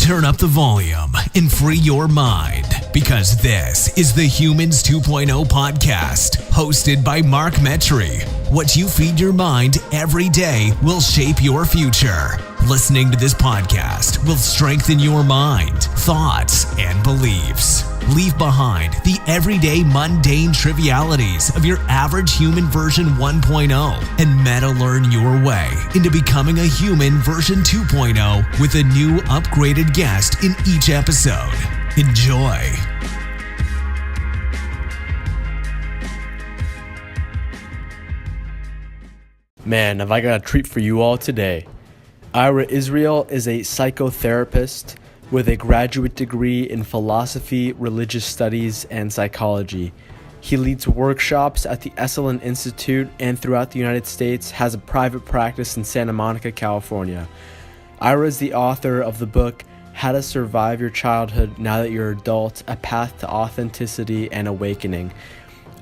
Turn up the volume and free your mind, because this is the Humans 2.0 podcast, hosted by Mark Metry. What you feed your mind every day will shape your future. Listening to this podcast will strengthen your mind, thoughts, and beliefs. Leave behind the everyday mundane trivialities of your average human version 1.0 and meta learn your way into becoming a human version 2.0 with a new upgraded guest in each episode. Enjoy. Man, have I got a treat for you all today. Ira Israel is a psychotherapist with a graduate degree in philosophy, religious studies, and psychology. He leads workshops at the Esalen Institute and throughout the United States, has a private practice in Santa Monica, California. Ira is the author of the book, How to Survive Your Childhood Now That You're Adult, A Path to Authenticity and Awakening.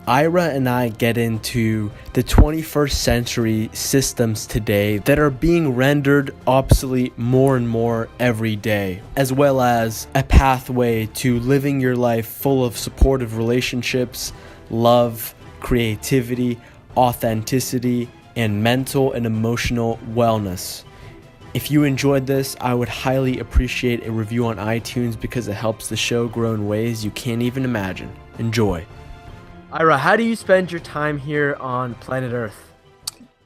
Ira and I get into the 21st century systems today that are being rendered obsolete more and more every day, as well as a pathway to living your life full of supportive relationships, love, creativity, authenticity, and mental and emotional wellness. If you enjoyed this, I would highly appreciate a review on iTunes because it helps the show grow in ways you can't even imagine. Enjoy. Ira, how do you spend your time here on planet Earth?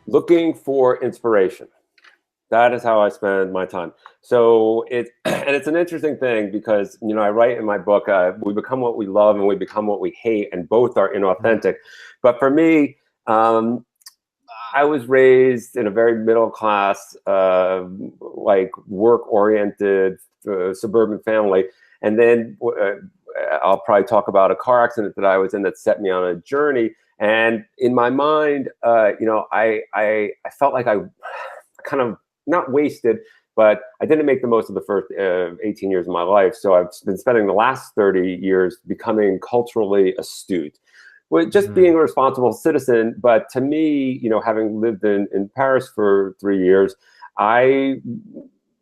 Looking for inspiration. That is how I spend my time. So it's an interesting thing because, I write in my book, we become what we love and we become what we hate, and both are inauthentic. But for me, I was raised in a very middle class, work-oriented suburban family. And then I'll probably talk about a car accident that I was in that set me on a journey. And in my mind, I felt like I kind of not wasted, but I didn't make the most of the first 18 years of my life. So I've been spending the last 30 years becoming culturally astute, with just being a responsible citizen. But to me, having lived in Paris for 3 years, I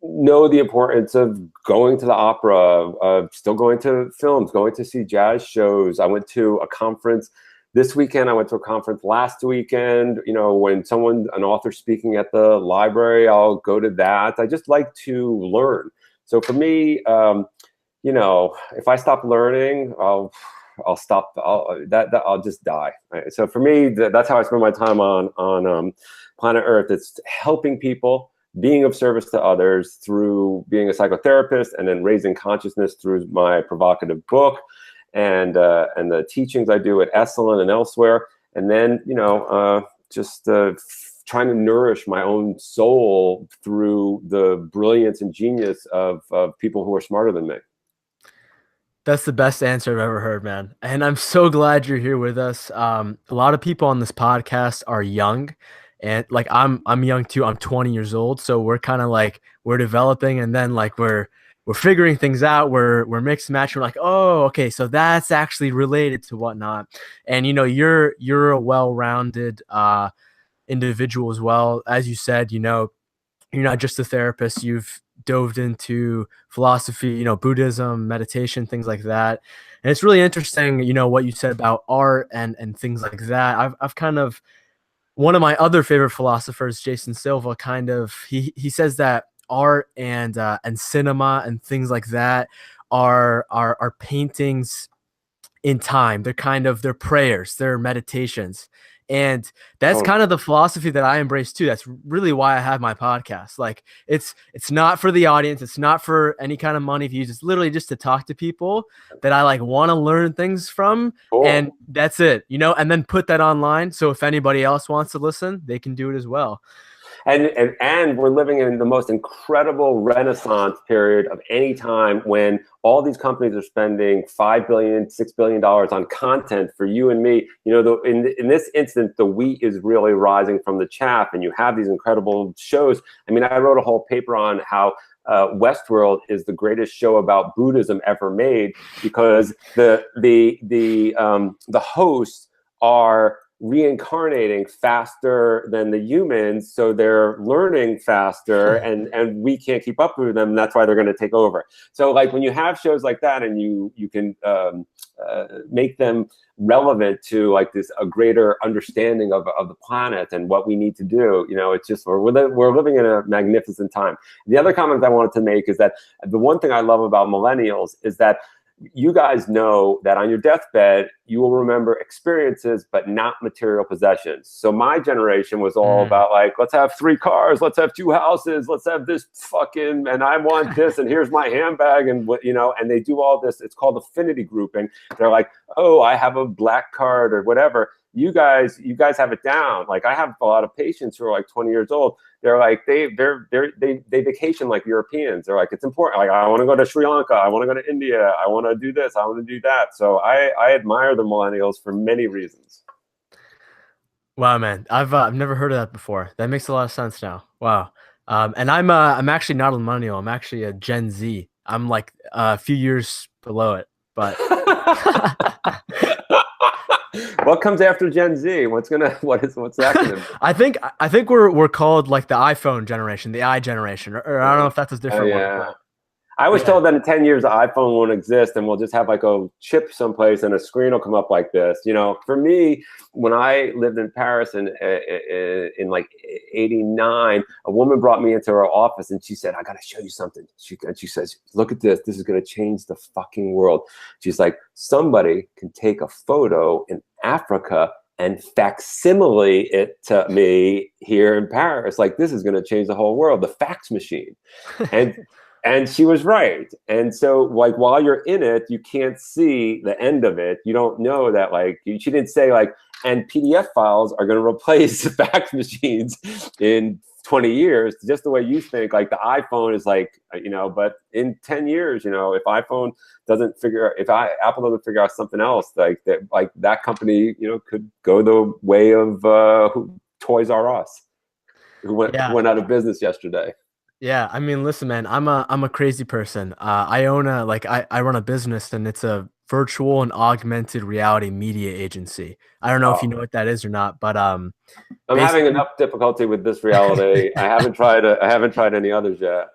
know the importance of going to the opera, of still going to films, going to see jazz shows. I went to a conference this weekend. I went to a conference last weekend. When an author speaking at the library, I'll go to that. I just like to learn. So for me, if I stop learning, I'll stop. I'll just die. Right? So for me, that's how I spend my time on planet Earth. It's helping people, being of service to others through being a psychotherapist, and then raising consciousness through my provocative book and the teachings I do at Esalen and elsewhere. And then, trying to nourish my own soul through the brilliance and genius of people who are smarter than me. That's the best answer I've ever heard, man. And I'm so glad you're here with us. A lot of people on this podcast are young. And I'm young too. I'm 20 years old, so we're kind of we're developing, and then we're figuring things out. We're mixed and match. We're like, oh, okay, so that's actually related to whatnot. And you're a well-rounded individual as well. As you said, you're not just a therapist. You've dove into philosophy, Buddhism, meditation, things like that. And it's really interesting, what you said about art and things like that. I've kind of, one of my other favorite philosophers, Jason Silva, he says that art and cinema and things like that are paintings in time. They're prayers, they're meditations. And that's kind of the philosophy that I embrace too. That's really why I have my podcast. It's not for the audience. It's not for any kind of money views. It's literally just to talk to people that I want to learn things from. Cool. And that's it, and then put that online. So if anybody else wants to listen, they can do it as well. And we're living in the most incredible renaissance period of any time, when all these companies are spending $5 billion, $6 billion on content for you and me. In this instance, the wheat is really rising from the chaff, and you have these incredible shows. I mean, I wrote a whole paper on how Westworld is the greatest show about Buddhism ever made, because the hosts are reincarnating faster than the humans, so they're learning faster, and we can't keep up with them, and that's why they're going to take over. So like when you have shows like that, and you can make them relevant to like a greater understanding of the planet and what we need to do, it's just we're living in a magnificent time. The other comment I wanted to make is that the one thing I love about millennials is that you guys know that on your deathbed, you will remember experiences, but not material possessions. So my generation was all about like, let's have 3 cars, let's have 2 houses, let's have this fucking, and I want this, and here's my handbag, and what, and they do all this. It's called affinity grouping. They're like, oh, I have a black card or whatever. You guys have it down. Like I have a lot of patients who are like 20 years old. They're like, they vacation like Europeans. They're like, it's important. Like, I want to go to Sri Lanka. I want to go to India. I want to do this. I want to do that. So I admire the millennials for many reasons. Wow, man. I've never heard of that before. That makes a lot of sense now. Wow. And I'm actually not a millennial. I'm actually a Gen Z. I'm like a few years below it, but what comes after Gen Z? What's that gonna be? I think we're called like the iPhone generation, the I generation, or I don't know if that's a different one. I was told that in 10 years, the iPhone won't exist and we'll just have like a chip someplace and a screen will come up like this. For me, when I lived in Paris in like 89, a woman brought me into her office and she said, I got to show you something. She says, look at this. This is going to change the fucking world. She's like, somebody can take a photo in Africa and facsimile it to me here in Paris. Like, this is going to change the whole world, the fax machine. And she was right. And so like while you're in it, you can't see the end of it. You don't know that like, she didn't say like, and PDF files are going to replace fax machines in 20 years, just the way you think. Like the iPhone is like, but in 10 years, if Apple doesn't figure out something else, like that company, could go the way of Toys R Us, who went out of business yesterday. Yeah, I mean, listen, man, I'm a crazy person. I own I run a business, and it's a virtual and augmented reality media agency. I don't know if you know what that is or not, but I'm having enough difficulty with this reality. I haven't tried any others yet.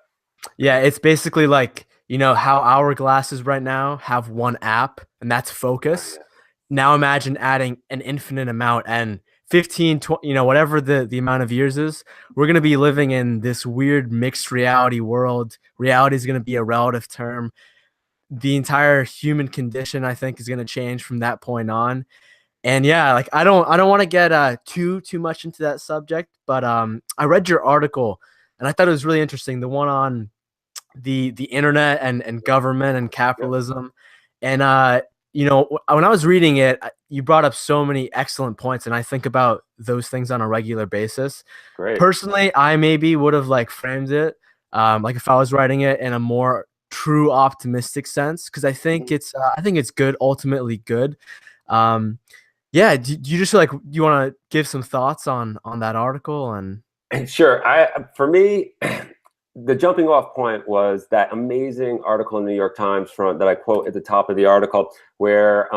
Yeah, it's basically like, how our glasses right now have one app, and that's focus. Now imagine adding an infinite amount, and 15, 20, whatever the amount of years is, we're going to be living in this weird mixed reality world. Reality is going to be a relative term. The entire human condition, I think, is going to change from that point on. And yeah, like I don't want to get too much into that subject, but I read your article and I thought it was really interesting, the one on the internet and government and capitalism. And when I was reading it, you brought up so many excellent points, and I think about those things on a regular basis. Great. Personally, I maybe would have like framed it like if I was writing it in a more true optimistic sense, because I think it's good, ultimately good. Yeah, do you just like, do you want to give some thoughts on that article? And sure. For me, the jumping off point was that amazing article in the New York Times that I quote at the top of the article, where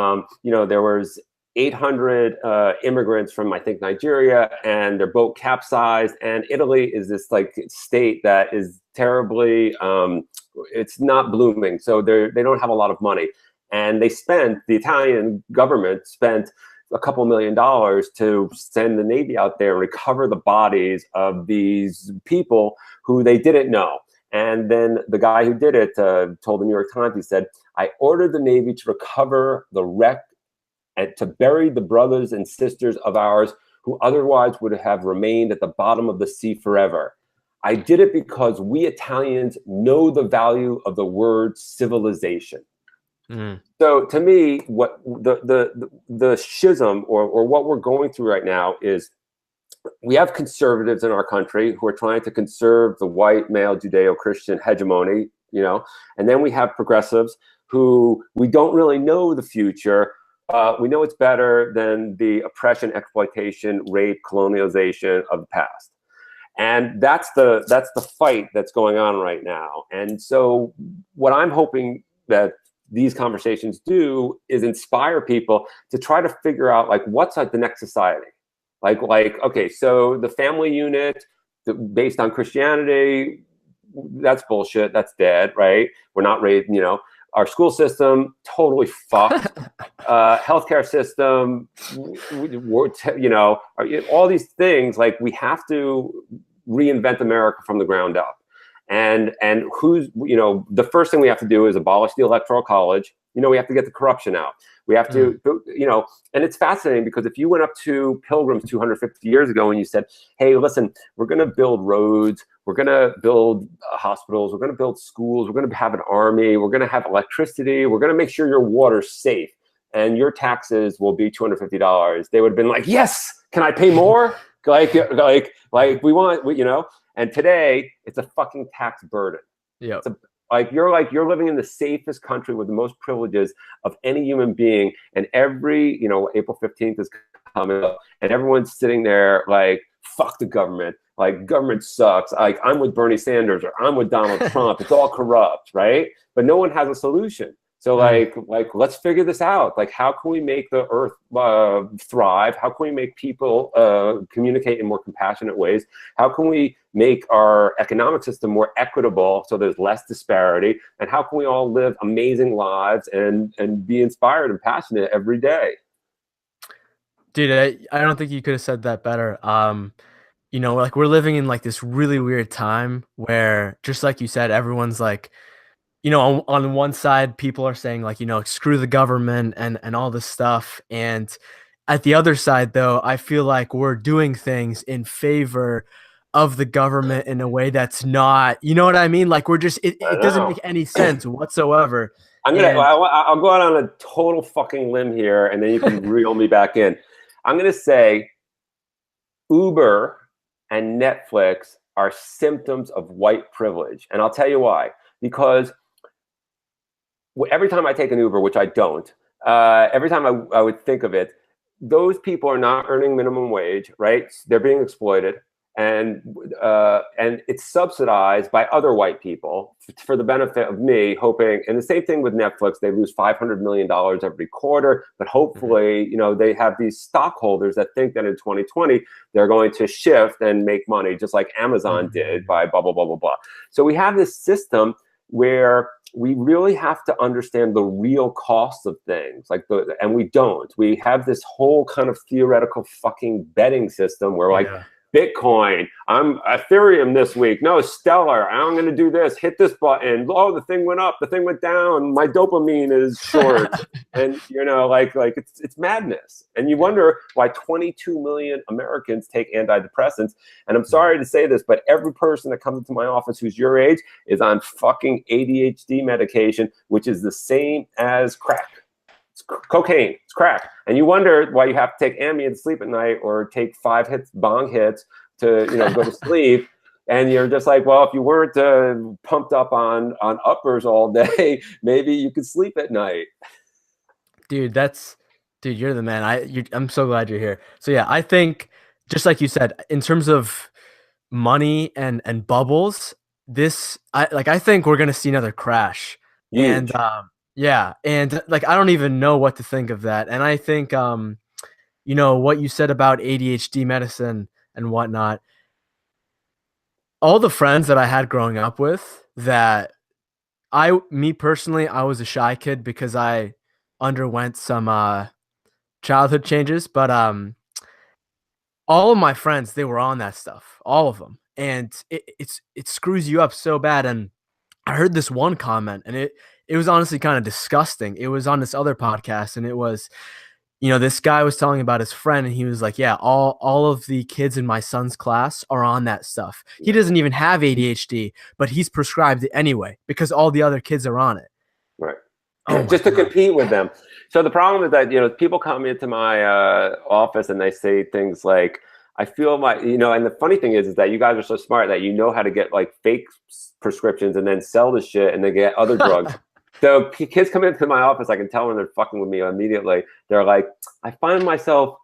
there was 800 immigrants from, I think, Nigeria, and their boat capsized. And Italy is this like state that is terribly, it's not blooming, so they don't have a lot of money, and the Italian government spent a couple $1 million to send the Navy out there and recover the bodies of these people who they didn't know. And then the guy who did it told the New York Times, he said, I ordered the Navy to recover the wreck and to bury the brothers and sisters of ours who otherwise would have remained at the bottom of the sea forever. I did it because we Italians know the value of the word civilization. So to me, what the schism or what we're going through right now is, we have conservatives in our country who are trying to conserve the white male Judeo-Christian hegemony, and then we have progressives who we don't really know the future. We know it's better than the oppression, exploitation, rape, colonialization of the past. And that's the fight that's going on right now. And so what I'm hoping that these conversations do is inspire people to try to figure out like what's like the next society. Like, okay, so the family unit based on Christianity, that's bullshit. That's dead, right? We're not raised, our school system, totally fucked. Healthcare system, all these things, like we have to reinvent America from the ground up. And who's, the first thing we have to do is abolish the Electoral College. We have to get the corruption out. We have to, and it's fascinating because if you went up to pilgrims 250 years ago and you said, hey, listen, we're going to build roads, we're going to build hospitals, we're going to build schools, we're going to have an army, we're going to have electricity, we're going to make sure your water's safe and your taxes will be $250. They would have been like, yes, can I pay more? like we want, and today it's a fucking tax burden. Yeah. You're living in the safest country with the most privileges of any human being. And every, April 15th is coming up and everyone's sitting there like, fuck the government. Like government sucks. Like I'm with Bernie Sanders or I'm with Donald Trump. It's all corrupt, right? But no one has a solution. So like let's figure this out. Like how can we make the earth thrive? How can we make people communicate in more compassionate ways? How can we make our economic system more equitable so there's less disparity? And how can we all live amazing lives and be inspired and passionate every day? Dude, I don't think you could have said that better. Like we're living in like this really weird time where, just like you said, everyone's like, on one side, people are saying like, screw the government and all this stuff. And at the other side, though, I feel like we're doing things in favor of the government in a way that's not, you know what I mean? Like we're just, it doesn't make any sense whatsoever. I'll go out on a total fucking limb here and then you can reel me back in. I'm going to say Uber and Netflix are symptoms of white privilege. And I'll tell you why. Because every time I take an Uber, which I don't, every time I would think of it, those people are not earning minimum wage, right? They're being exploited, and it's subsidized by other white people for the benefit of me, hoping. And the same thing with Netflix; they lose $500 million every quarter, but hopefully, they have these stockholders that think that in 2020 they're going to shift and make money, just like Amazon did by blah blah blah blah blah. So we have this system where we really have to understand the real cost of things, and we don't. We have this whole kind of theoretical fucking betting system where Bitcoin, I'm Ethereum this week. No, Stellar, I'm going to do this. Hit this button. Oh, the thing went up. The thing went down. My dopamine is short. And it's madness. And you wonder why 22 million Americans take antidepressants. And I'm sorry to say this, but every person that comes into my office who's your age is on fucking ADHD medication, which is the same as crack. It's cocaine, it's crack. And you wonder why you have to take Ambien to sleep at night or take 5 bong hits to go to sleep. And you're just like, well, if you weren't pumped up on uppers all day, maybe you could sleep at night. Dude, you're the man. I'm so glad you're here. So yeah, I think just like you said, in terms of money and bubbles, I think we're gonna see another crash. Huge. And yeah, and I don't even know what to think of that. And I think what you said about ADHD medicine and whatnot, all the friends that I had growing up with that me personally, I was a shy kid because I underwent some childhood changes, but all of my friends, they were on that stuff, all of them. And it screws you up so bad. And I heard this one comment and it was honestly kind of disgusting. It was on this other podcast and it was, this guy was telling about his friend and he was like, yeah, all of the kids in my son's class are on that stuff. He doesn't even have ADHD, but he's prescribed it anyway because all the other kids are on it. Right. Just to compete with them. So the problem is that, people come into my office and they say things like, I feel my, and the funny thing is that you guys are so smart that how to get fake prescriptions and then sell the shit and then get other drugs. So kids come into my office, I can tell when they're fucking with me immediately. They're like, I find myself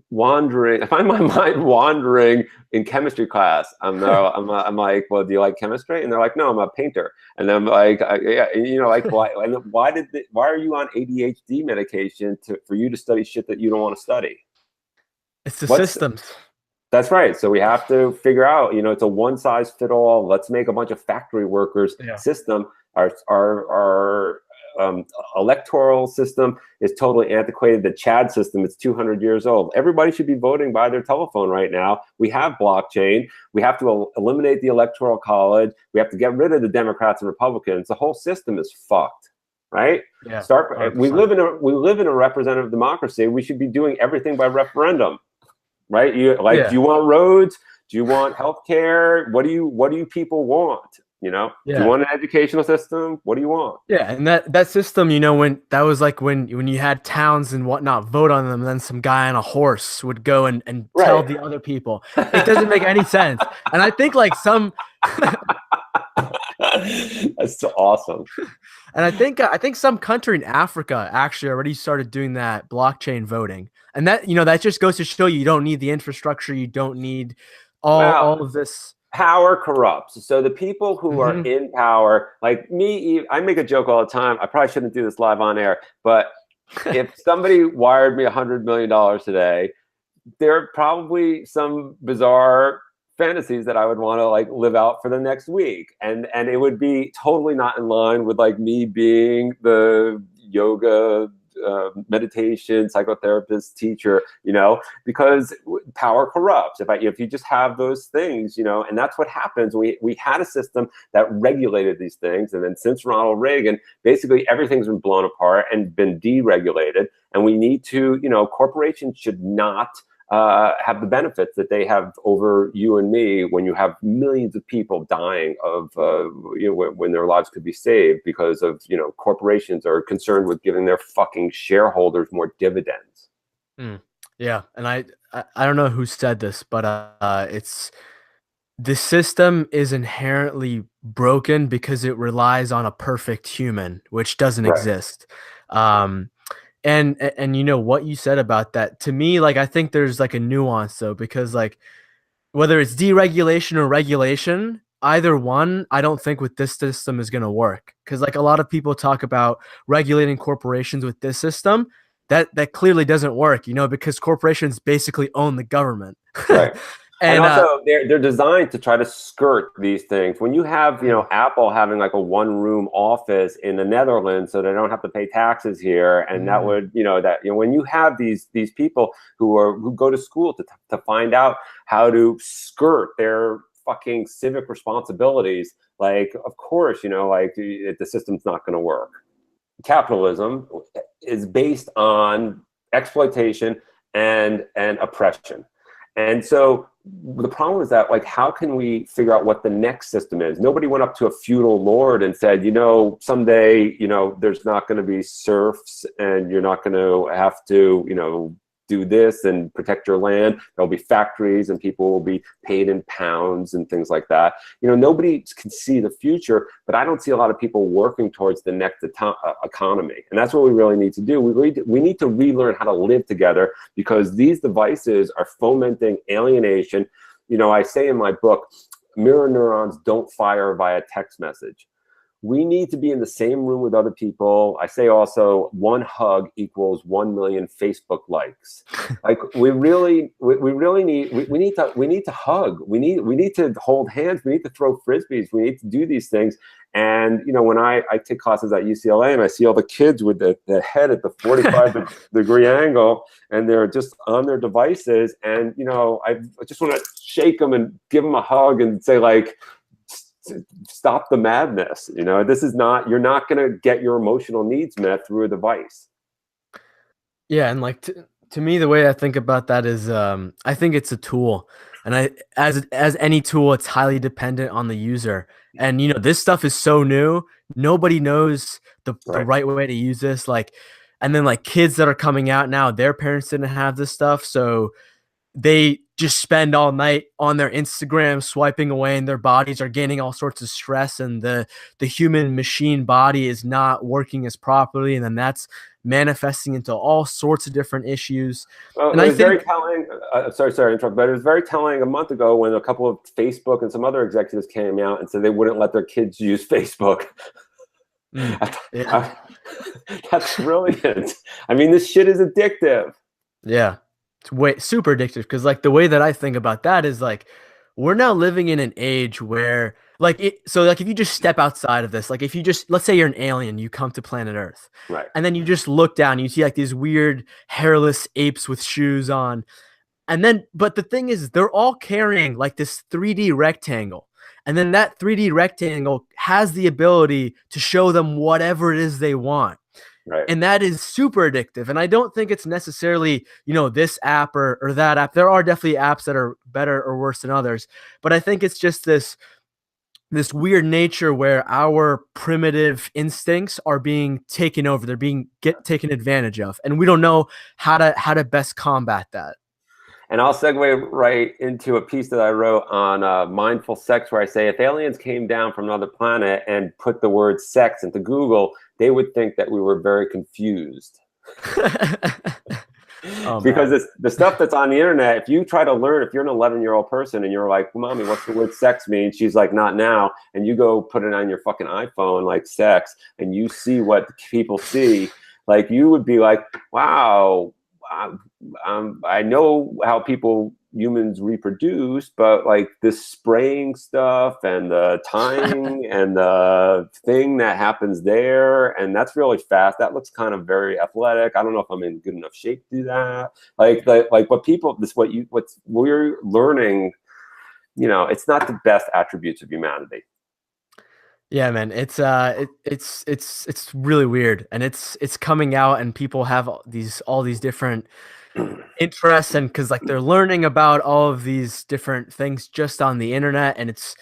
wandering. I find my mind wandering in chemistry class. I'm like, well, do you like chemistry? And they're like, no, I'm a painter. And I'm like, yeah, and, like why? And why are you on ADHD medication for you to study shit that you don't want to study? It's the What's systems. That's right. So we have to figure out, it's a one size fit all. Let's make a bunch of factory workers system. Our electoral system is totally antiquated. The Chad system is 200 years old. Everybody should be voting by their telephone right now. We have blockchain. We have to eliminate the electoral college. We have to get rid of the Democrats and Republicans. The whole system is fucked. Right? Yeah. We live in a representative democracy. We should be doing everything by referendum. Right? Do you want roads? Do you want healthcare? What do you people want? Do you want an educational system? What do you want? Yeah, and that system, when that was like when you had towns and whatnot vote on them, and then some guy on a horse would go and tell the other people. It doesn't make any sense. And I think like some That's so awesome. And I think some country in Africa actually already started doing that blockchain voting. And that just goes to show you don't need the infrastructure, you don't need all of this. Power corrupts. So the people who are in power, like me, I make a joke all the time. I probably shouldn't do this live on air, but if somebody wired me $100 million today, there are probably some bizarre fantasies that I would want to like live out for the next week. And it would be totally not in line with like me being the yoga, meditation, psychotherapist, teacher, because power corrupts. If you just have those things, and that's what happens. We had a system that regulated these things. And then since Ronald Reagan, basically everything's been blown apart and been deregulated. And we need to, corporations should not have the benefits that they have over you and me when you have millions of people dying of when their lives could be saved because of corporations are concerned with giving their fucking shareholders more dividends. Yeah, and I don't know who said this, but it's the system is inherently broken because it relies on a perfect human, which doesn't exist. And what you said about that, to me, like, I think there's like a nuance though, because like whether it's deregulation or regulation, either one, I don't think with this system is going to work. Because like a lot of people talk about regulating corporations with this system, that clearly doesn't work, because corporations basically own the government. Right. And also, they're designed to try to skirt these things. When you have, Apple having like a one-room office in the Netherlands, so they don't have to pay taxes here, and that would, when you have these people who go to school to find out how to skirt their fucking civic responsibilities, like, of course, the system's not going to work. Capitalism is based on exploitation and oppression. And so the problem is that, like, how can we figure out what the next system is? Nobody went up to a feudal lord and said, someday, there's not going to be serfs and you're not going to have to, do this and protect your land. There'll be factories and people will be paid in pounds and things like that. Nobody can see the future, but I don't see a lot of people working towards the next economy. And that's what we really need to do. We need to relearn how to live together because these devices are fomenting alienation. I say in my book, mirror neurons don't fire via text message. We need to be in the same room with other people. I say also one hug equals 1 million Facebook likes. Like we need to hug. We need to hold hands. We need to throw frisbees. We need to do these things. And when I take classes at UCLA and I see all the kids with the head at the 45 degree angle and they're just on their devices, and I just want to shake them and give them a hug and say, like, stop the madness. This is not, you're not going to get your emotional needs met through a device. Yeah. And like, to me, the way I think about that is, I think it's a tool, and as any tool, it's highly dependent on the user. And, this stuff is so new. Nobody knows the right way to use this. Like, and then like kids that are coming out now, their parents didn't have this stuff. So just spend all night on their Instagram swiping away, and their bodies are gaining all sorts of stress, and the human machine body is not working as properly, and then that's manifesting into all sorts of different issues. Well, And it I was very think telling. Sorry to interrupt, but it was very telling a month ago when a couple of Facebook and some other executives came out and said they wouldn't let their kids use Facebook. yeah. That's brilliant. I mean, this shit is addictive. Yeah. It's super addictive, because like the way that I think about that is like we're now living in an age where like so like if you just step outside of this, like if you just, let's say you're an alien, you come to planet Earth, Right. and then you just look down, you see like these weird hairless apes with shoes on, and then but the thing is they're all carrying like this 3D rectangle, and then that 3D rectangle has the ability to show them whatever it is they want. Right. And that is super addictive. And I don't think it's necessarily, this app or that app. There are definitely apps that are better or worse than others. But I think it's just this weird nature where our primitive instincts are being taken over. They're being taken advantage of. And we don't know how to best combat that. And I'll segue right into a piece that I wrote on mindful sex, where I say if aliens came down from another planet and put the word sex into Google, they would think that we were very confused. Because it's the stuff that's on the internet. If you try to learn, if you're an 11-year-old person and you're like, "Mommy, what's the word sex mean?" She's like, "Not now." And you go put it on your fucking iPhone, like sex, and you see what people see, like you would be like, "Wow. I know how humans reproduce, but like this spraying stuff and the timing and the thing that happens there, and that's really fast. That looks kind of very athletic. I don't know if I'm in good enough shape to do that." Like what we're learning, it's not the best attributes of humanity. Yeah, man, it's really weird, and it's coming out, and people have all these different interests, and because like they're learning about all of these different things just on the internet, and it's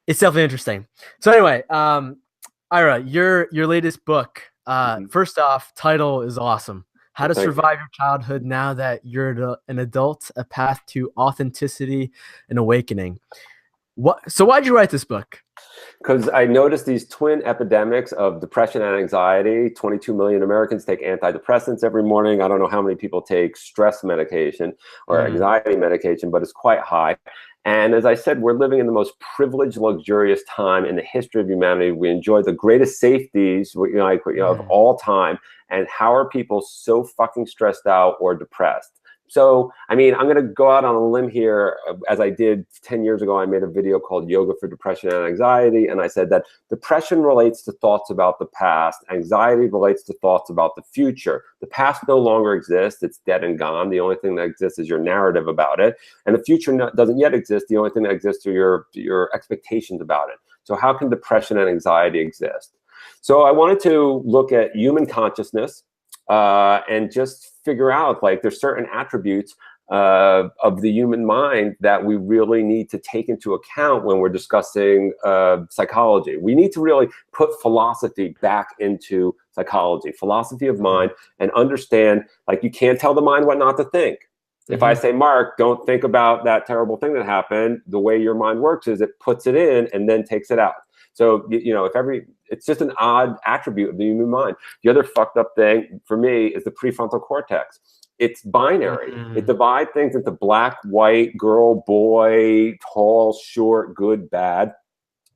definitely interesting. So anyway, Ira, your latest book, first off, title is awesome. How to Survive Your Childhood Now That You're an Adult: A Path to Authenticity and Awakening. So why'd you write this book? Because I noticed these twin epidemics of depression and anxiety. 22 million Americans take antidepressants every morning. I don't know how many people take stress medication or anxiety medication, but it's quite high. And as I said, we're living in the most privileged, luxurious time in the history of humanity. We enjoy the greatest safeties of all time. And how are people so fucking stressed out or depressed? So, I mean, I'm going to go out on a limb here. As I did 10 years ago, I made a video called Yoga for Depression and Anxiety. And I said that depression relates to thoughts about the past. Anxiety relates to thoughts about the future. The past no longer exists. It's dead and gone. The only thing that exists is your narrative about it. And the future doesn't yet exist. The only thing that exists are your expectations about it. So how can depression and anxiety exist? So I wanted to look at human consciousness, and just figure out like there's certain attributes of the human mind that we really need to take into account when we're discussing psychology. We need to really put philosophy back into psychology, philosophy of mind, and understand like you can't tell the mind what not to think. If I say, "Mark, don't think about that terrible thing that happened," the way your mind works is it puts it in and then takes it out. So, it's just an odd attribute of the human mind. The other fucked up thing for me is the prefrontal cortex. It's binary. It divides things into black, white, girl, boy, tall, short, good, bad.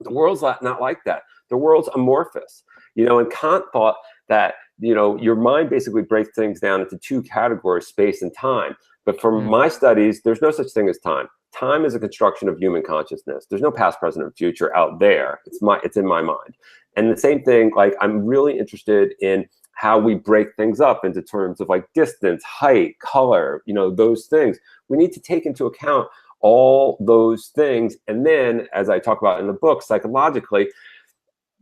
The world's not like that. The world's amorphous. And Kant thought that, your mind basically breaks things down into two categories, space and time. But from my studies, there's no such thing as time. Time is a construction of human consciousness. There's no past, present, or future out there. It's in my mind. And the same thing, like I'm really interested in how we break things up into terms of like distance, height, color, those things. We need to take into account all those things. And then, as I talk about in the book, psychologically,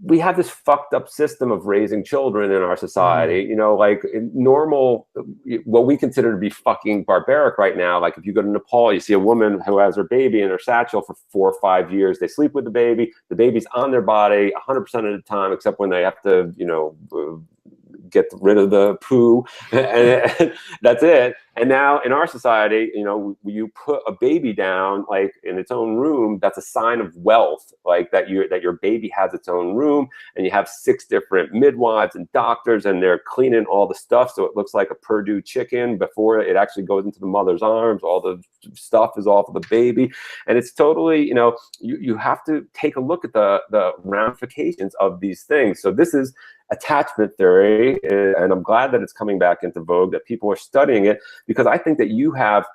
we have this fucked up system of raising children in our society, like normal, what we consider to be fucking barbaric right now. Like if you go to Nepal, you see a woman who has her baby in her satchel for 4 or 5 years. They sleep with the baby's on their body 100% of the time, except when they have to, get rid of the poo, and that's it. And now in our society, you know, you put a baby down like in its own room, that's a sign of wealth, like that your baby has its own room, and you have 6 different midwives and doctors, and they're cleaning all the stuff so it looks like a Purdue chicken before it actually goes into the mother's arms. All the stuff is off of the baby, and it's totally, you know, you have to take a look at the ramifications of these things. So this is attachment theory, and I'm glad that it's coming back into vogue, that people are studying it, because I think that you have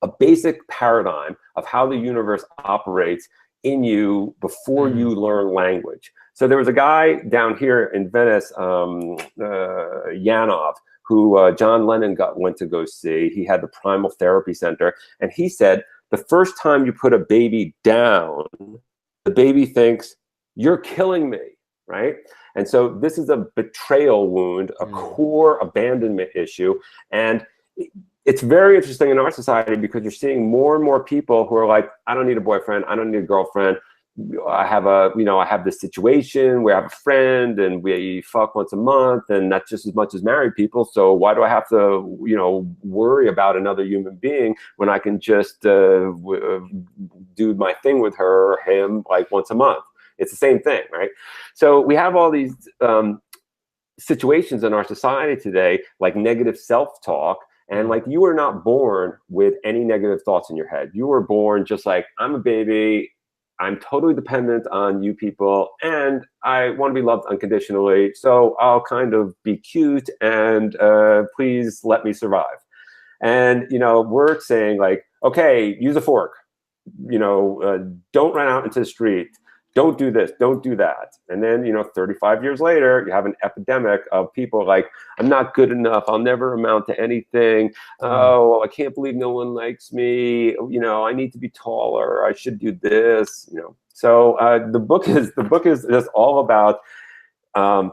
a basic paradigm of how the universe operates in you before you learn language. So there was a guy down here in Venice, Yanov, who John Lennon went to go see. He had the Primal Therapy Center, and he said the first time you put a baby down, the baby thinks, you're killing me, right? And so this is a betrayal wound, a core abandonment issue. And it's very interesting in our society because you're seeing more and more people who are like, I don't need a boyfriend, I don't need a girlfriend. I have this situation where I have a friend and we fuck once a month, and that's just as much as married people. So why do I have to, you know, worry about another human being when I can just do my thing with her or him like once a month? It's the same thing, right? So we have all these situations in our society today, like negative self-talk. And like, you were not born with any negative thoughts in your head. You were born just like, I'm a baby, I'm totally dependent on you people, and I want to be loved unconditionally. So I'll kind of be cute and please let me survive. And, you know, we're saying like, okay, use a fork, you know, don't run out into the street. Don't do this, don't do that. And then, you know, 35 years later, you have an epidemic of people like, I'm not good enough, I'll never amount to anything. Oh, I can't believe no one likes me. You know, I need to be taller, I should do this, you know. So the book is just all about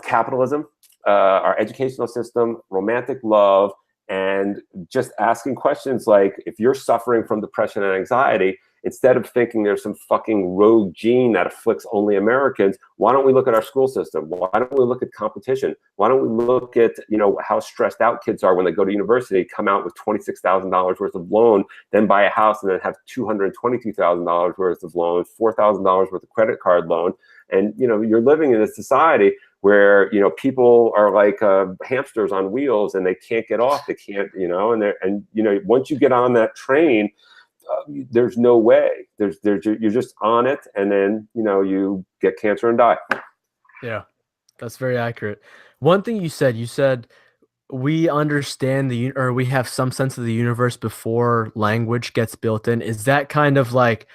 capitalism, our educational system, romantic love, and just asking questions like, if you're suffering from depression and anxiety, instead of thinking there's some fucking rogue gene that afflicts only Americans, why don't we look at our school system? Why don't we look at competition? Why don't we look at, you know, how stressed out kids are when they go to university, come out with $26,000 worth of loan, then buy a house and then have $222,000 worth of loan, $4,000 worth of credit card loan. And, you know, you're living in a society where, you know, people are like hamsters on wheels and they can't get off. They can't, you know, and you know, once you get on that train, there's no way. You're just on it, and then, you know, you get cancer and die. Yeah, that's very accurate. One thing you said we understand or we have some sense of the universe before language gets built in. Is that kind of like,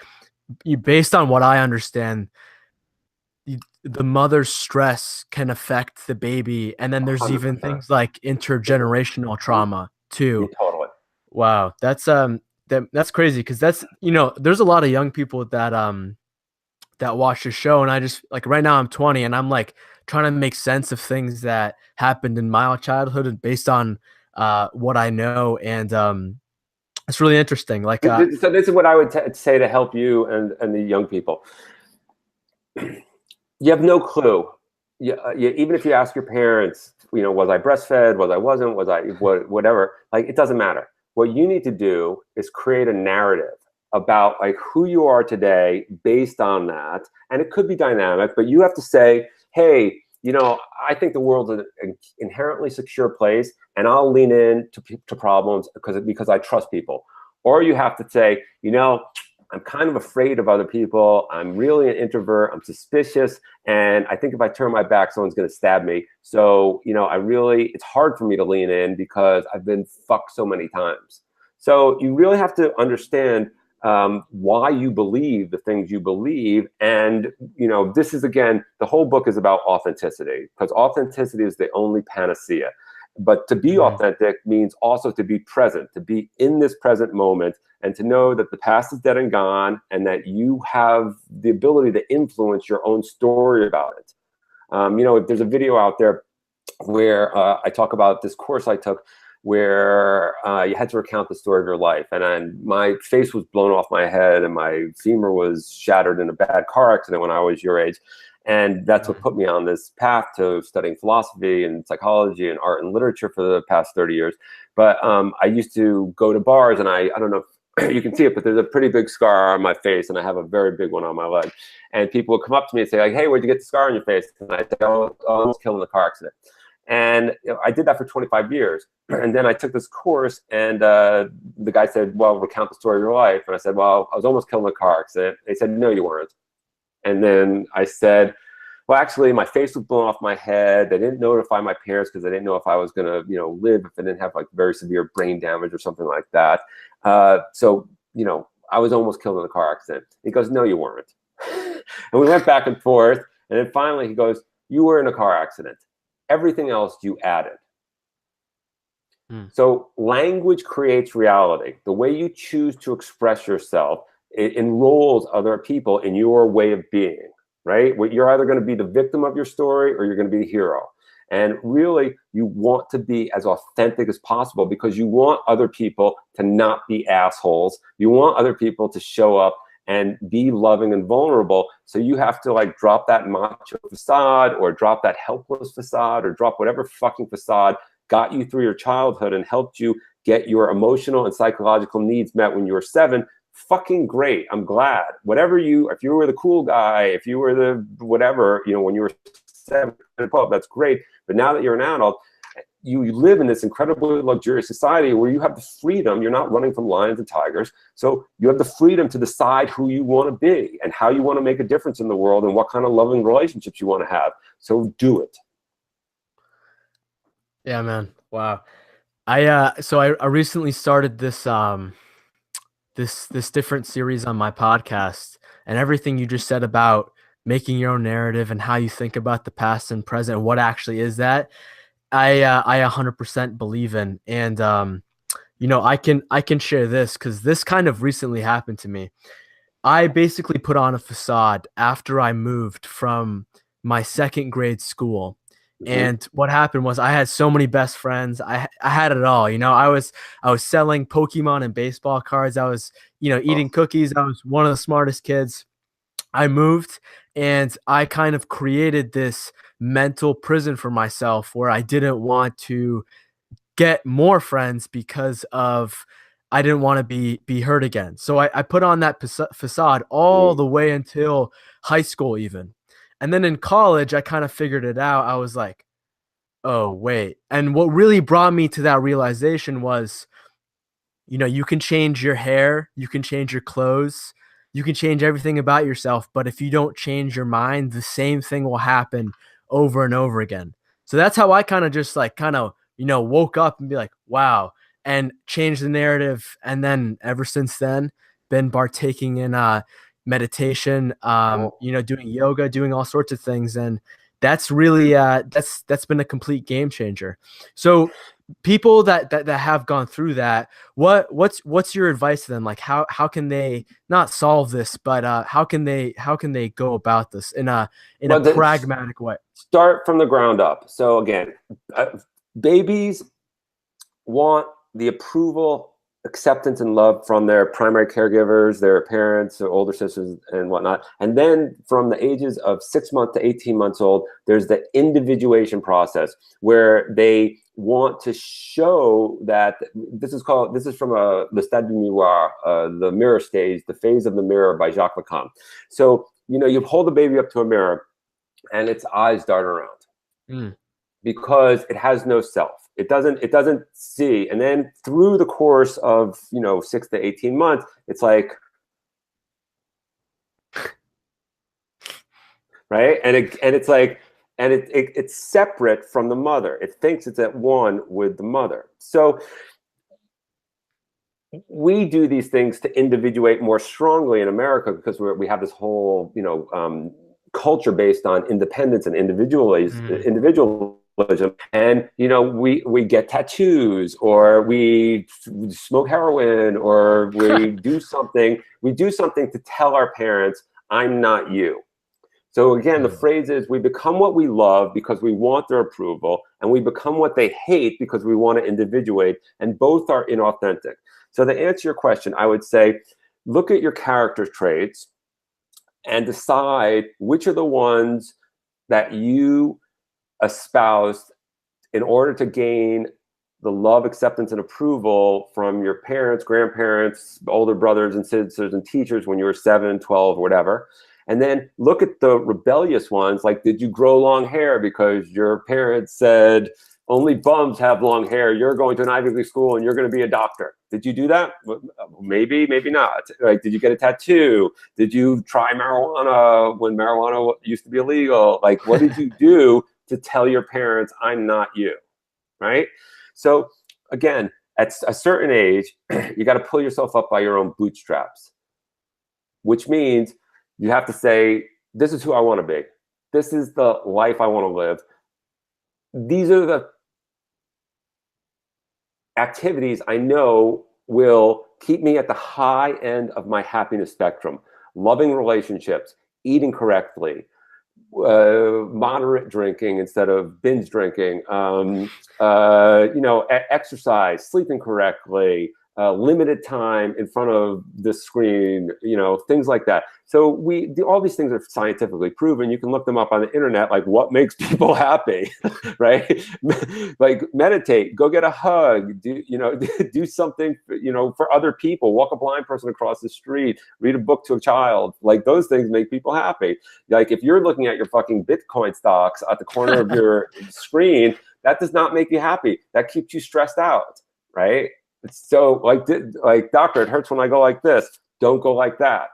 based on what I understand, the mother's stress can affect the baby, and then there's 100%. Even things like intergenerational trauma too. Yeah, totally. Wow, that's crazy, because that's, you know, there's a lot of young people that watch the show, and I just, like, right now I'm 20 and I'm like trying to make sense of things that happened in my childhood and based on what I know, and it's really interesting. Like, so this is what I would say to help you and the young people. You have no clue. Even if you ask your parents, you know, was I breastfed? Was I wasn't? Was I whatever? Like, it doesn't matter. What you need to do is create a narrative about like who you are today based on that. And it could be dynamic, but you have to say, hey, you know, I think the world's an inherently secure place, and I'll lean in to problems because I trust people. Or you have to say, you know, I'm kind of afraid of other people. I'm really an introvert. I'm suspicious. And I think if I turn my back, someone's going to stab me. So, you know, it's hard for me to lean in because I've been fucked so many times. So you really have to understand why you believe the things you believe. And, you know, this is, again, the whole book is about authenticity, because authenticity is the only panacea. But to be authentic means also to be present, to be in this present moment, and to know that the past is dead and gone, and that you have the ability to influence your own story about it. You know, there's a video out there where I talk about this course I took where you had to recount the story of your life. And my face was blown off my head and my femur was shattered in a bad car accident when I was your age. And that's what put me on this path to studying philosophy and psychology and art and literature for the past 30 years. But I used to go to bars, and I don't know if you can see it, but there's a pretty big scar on my face, and I have a very big one on my leg. And people would come up to me and say, like, "Hey, where'd you get the scar on your face?" And I say, "Oh, I almost killed in a car accident." And I did that for 25 years. And then I took this course, and the guy said, "Well, recount the story of your life." And I said, "Well, I was almost killed in a car accident." And he said, "No, you weren't." And then I said, "Well, actually, my face was blown off my head. They didn't notify my parents because they didn't know if I was going to, live if I didn't have like very severe brain damage or something like that. So, I was almost killed in a car accident." He goes, "No, you weren't." And we went back and forth. And then finally he goes, "You were in a car accident. Everything else you added." So language creates reality. The way you choose to express yourself, it enrolls other people in your way of being, right? You're either going to be the victim of your story or you're going to be the hero. And really, you want to be as authentic as possible because you want other people to not be assholes. You want other people to show up and be loving and vulnerable. So you have to like drop that macho facade or drop that helpless facade or drop whatever fucking facade got you through your childhood and helped you get your emotional and psychological needs met when you were 7. Fucking great. I'm glad. If you were the cool guy, if you were the whatever, when you were 7, 12, that's great. But now that you're an adult, you live in this incredibly luxurious society where you have the freedom. You're not running from lions and tigers. So you have the freedom to decide who you want to be and how you want to make a difference in the world and what kind of loving relationships you want to have. So do it. Yeah, man. Wow. I recently started this this different series on my podcast, and everything you just said about making your own narrative and how you think about the past and present and what actually is that, I 100% believe in. And I can share this because this kind of recently happened to me. I basically put on a facade after I moved from my 2nd grade school. And what happened was I had so many best friends. I had it all. I was selling Pokemon and baseball cards. I was, eating cookies. I was one of the smartest kids. I moved and I kind of created this mental prison for myself where I didn't want to get more friends because of I didn't want to be hurt again. So I put on that facade all the way until high school even. And then in college, I kind of figured it out. I was like, oh, wait. And what really brought me to that realization was, you can change your hair, you can change your clothes, you can change everything about yourself. But if you don't change your mind, the same thing will happen over and over again. So that's how I kind of just woke up and be like, wow, and changed the narrative. And then ever since then, been partaking in meditation, doing yoga, doing all sorts of things. And that's really that's been a complete game changer. So people that have gone through that, what's your advice to them? Like how can they not solve this, but how can they go about this in a pragmatic way? Start from the ground up. So again, babies want the approval, acceptance, and love from their primary caregivers, their parents, their older sisters, and whatnot. And then from the ages of 6 months to 18 months old, there's the individuation process where they want to show that this is from Le Stade du Miroir, the mirror stage, the phase of the mirror by Jacques Lacan. So, you hold the baby up to a mirror and its eyes dart around because it has no self. It doesn't see. And then through the course of, 6 to 18 months, it's like, right. And it's separate from the mother. It thinks it's at one with the mother. So we do these things to individuate more strongly in America because we have this whole, culture based on independence and individualism. And we get tattoos, or we smoke heroin, or we do something to tell our parents, I'm not you. So again, the phrase is we become what we love because we want their approval, and we become what they hate because we want to individuate, and both are inauthentic. So to answer your question, I would say look at your character traits and decide which are the ones that you espoused in order to gain the love, acceptance, and approval from your parents, grandparents, older brothers and sisters and teachers when you were 7, 12, whatever. And then look at the rebellious ones. Like, did you grow long hair because your parents said only bums have long hair? You're going to an Ivy League school and you're going to be a doctor. Did you do that? Maybe, maybe not. Like, did you get a tattoo? Did you try marijuana when marijuana used to be illegal? Like, what did you do to tell your parents, I'm not you, right? So again, at a certain age, you got to pull yourself up by your own bootstraps, which means you have to say, this is who I want to be. This is the life I want to live. These are the activities I know will keep me at the high end of my happiness spectrum. Loving relationships, eating correctly, moderate drinking instead of binge drinking, exercise, sleeping correctly, limited time in front of the screen, things like that. So all these things are scientifically proven. You can look them up on the internet, like what makes people happy, right? Like meditate, go get a hug, do something, for other people, walk a blind person across the street, read a book to a child. Like those things make people happy. Like if you're looking at your fucking Bitcoin stocks at the corner of your screen, that does not make you happy. That keeps you stressed out, right? So like doctor, it hurts when I go like this. Don't go like that,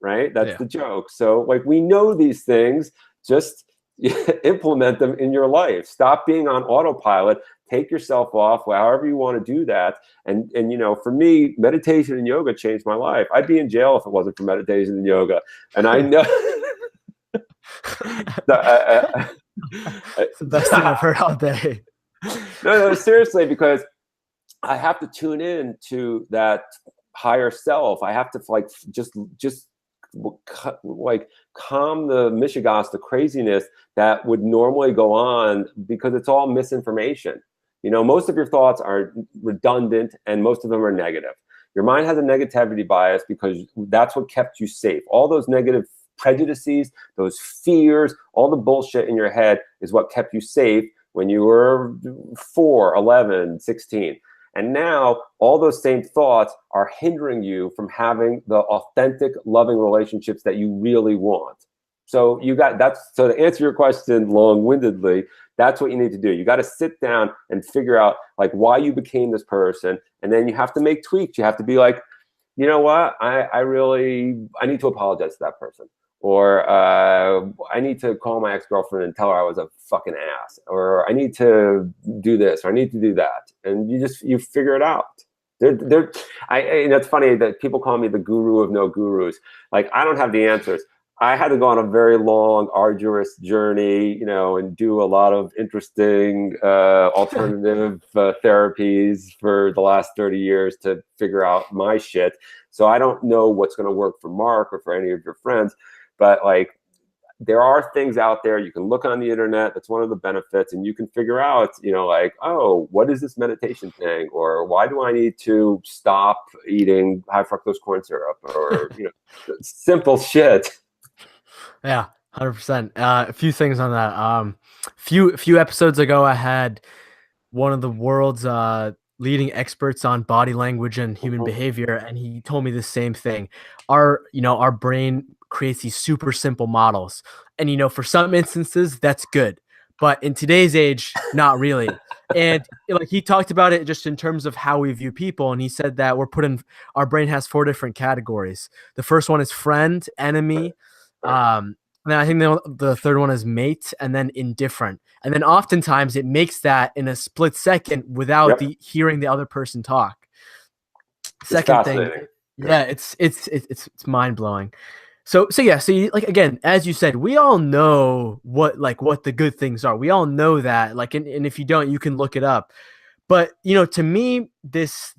right? That's the joke. So like we know these things, just implement them in your life. Stop being on autopilot. Take yourself off, however you want to do that. And for me, meditation and yoga changed my life. I'd be in jail if it wasn't for meditation and yoga. And I know it's the best thing I've heard all day. No, seriously, because I have to tune in to that higher self. I have to just calm the mishigas, the craziness that would normally go on, because it's all misinformation. Most of your thoughts are redundant and most of them are negative. Your mind has a negativity bias because that's what kept you safe. All those negative prejudices, those fears, all the bullshit in your head is what kept you safe when you were 4, 11, 16. And now all those same thoughts are hindering you from having the authentic, loving relationships that you really want. So so to answer your question long-windedly, that's what you need to do. You got to sit down and figure out like why you became this person. And then you have to make tweaks. You have to be like, you know what? I need to apologize to that person. Or I need to call my ex-girlfriend and tell her I was a fucking ass. Or I need to do this, or I need to do that. And you figure it out. It's funny that people call me the guru of no gurus. Like, I don't have the answers. I had to go on a very long, arduous journey, and do a lot of interesting alternative therapies for the last 30 years to figure out my shit. So I don't know what's going to work for Mark or for any of your friends. But like, there are things out there you can look on the internet. That's one of the benefits, and you can figure out, like, oh, what is this meditation thing, or why do I need to stop eating high fructose corn syrup, or simple shit. Yeah, 100%. A few things on that. Few episodes ago, I had one of the world's leading experts on body language and human behavior, and he told me the same thing. Our brain creates these super simple models, and for some instances that's good, but in today's age, not really. And like he talked about it just in terms of how we view people, and he said that our brain has 4 different categories. The first one is friend, enemy, and then I think the third one is mate, and then indifferent. And then oftentimes it makes that in a split second without hearing the other person talk. Second thing, it's mind blowing. So again, as you said, we all know what the good things are. We all know that, and if you don't, you can look it up. But to me, this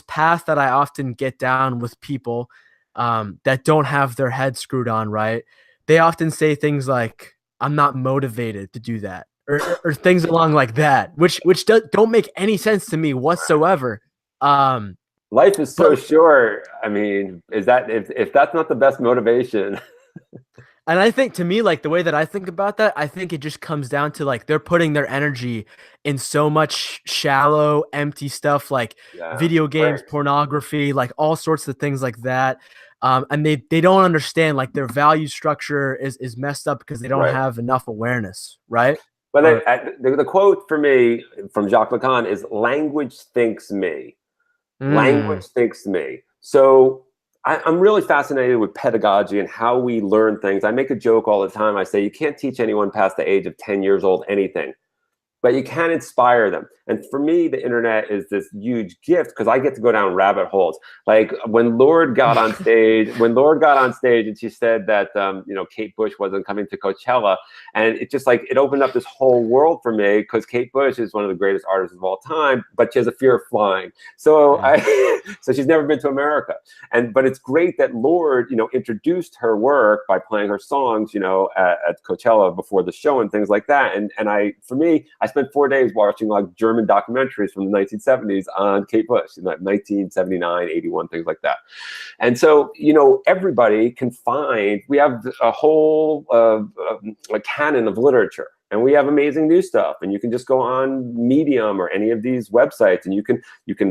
path that I often get down with people that don't have their head screwed on right, they often say things like, "I'm not motivated to do that," or things along like that, which don't make any sense to me whatsoever. Life is so short. I mean, is that if that's not the best motivation? And I think to me, like the way that I think about that, I think it just comes down to like they're putting their energy in so much shallow, empty stuff like Yeah, video games, right, pornography, like all sorts of things like that. And they don't understand like their value structure is messed up because they don't right. have enough awareness, right? But Or the quote for me from Jacques Lacan is language thinks me. Language mm, thinks me. So I'm really fascinated with pedagogy and how we learn things. I make a joke all the time. I say, you can't teach anyone past the age of 10 years old anything, but you can inspire them. And for me, the internet is this huge gift because I get to go down rabbit holes. Like when Lord got on stage, and she said that, Kate Bush wasn't coming to Coachella, and it just like, it opened up this whole world for me because Kate Bush is one of the greatest artists of all time, but she has a fear of flying. So yeah. so she's never been to America. But it's great that Lord, introduced her work by playing her songs, at Coachella before the show and things like that. And for me, I spent 4 days watching like German documentaries from the 1970s on Kate Bush, 1979, 81, things like that. And so, everybody can find, we have a whole a canon of literature. And we have amazing new stuff, and you can just go on Medium or any of these websites, and you can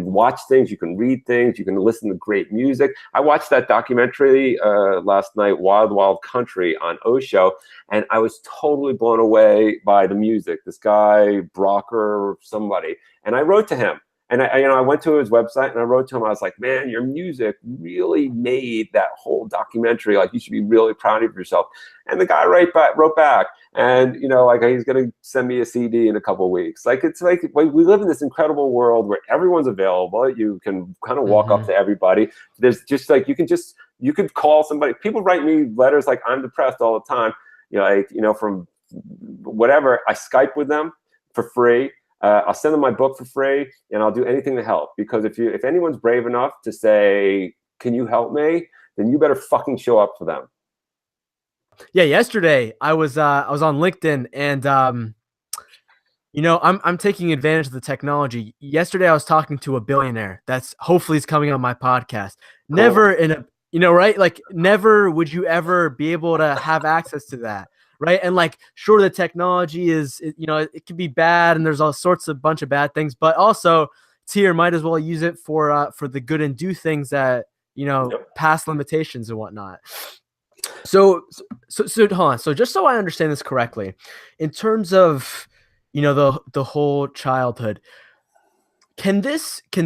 watch things, you can read things, you can listen to great music. I watched that documentary last night, Wild Wild Country, on Osho, and I was totally blown away by the music. This guy Brocker, somebody, and I wrote to him. And I went to his website and I wrote to him. I was like, man, your music really made that whole documentary. Like, you should be really proud of yourself. And the guy wrote back, and like he's gonna send me a CD in a couple of weeks. Like, it's like we live in this incredible world where everyone's available. You can kind of walk up to everybody. There's just like you could call somebody. People write me letters like, I'm depressed all the time. From whatever. I Skype with them for free. I'll send them my book for free, and I'll do anything to help. Because if anyone's brave enough to say, "Can you help me?" then you better fucking show up for them. Yeah, yesterday I was on LinkedIn, and I'm taking advantage of the technology. Yesterday I was talking to a billionaire that's hopefully is coming on my podcast. Cool. Never in a right? Like never would you ever be able to have access to that. Right. And like, sure, the technology it can be bad and there's all sorts of bunch of bad things, but also it's here, might as well use it for the good and do things that, Yep. past limitations and whatnot. So hold on. So just so I understand this correctly, in terms of, the whole childhood, can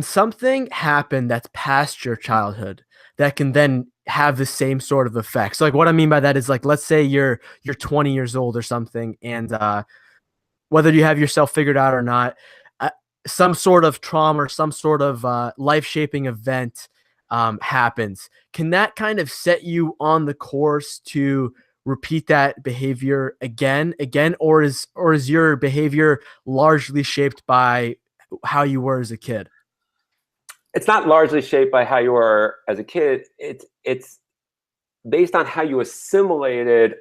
something happen that's past your childhood that can then have the same sort of effect? So like what I mean by that is like, let's say you're 20 years old or something, and whether you have yourself figured out or not, some sort of trauma or some sort of life-shaping event happens. Can that kind of set you on the course to repeat that behavior again, or is your behavior largely shaped by how you were as a kid? It's not largely shaped by how you were as a kid. It's based on how you assimilated